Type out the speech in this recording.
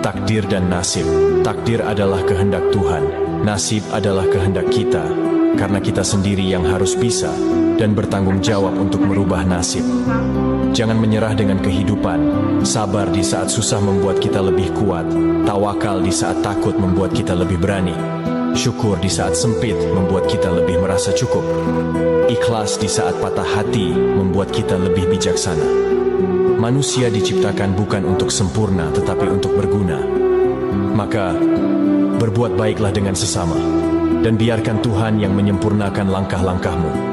Takdir dan nasib. Takdir adalah kehendak Tuhan, nasib adalah kehendak kita, karena kita sendiri yang harus bisa dan bertanggung jawab untuk merubah nasib. Jangan menyerah dengan kehidupan. Sabar di saat susah membuat kita lebih kuat. Tawakal di saat takut membuat kita lebih berani. Syukur di saat sempit membuat kita lebih merasa cukup. Ikhlas di saat patah hati membuat kita lebih bijaksana. Manusia diciptakan bukan untuk sempurna tetapi untuk berguna. Maka, berbuat baiklah dengan sesama, dan biarkan Tuhan yang menyempurnakan langkah-langkahmu.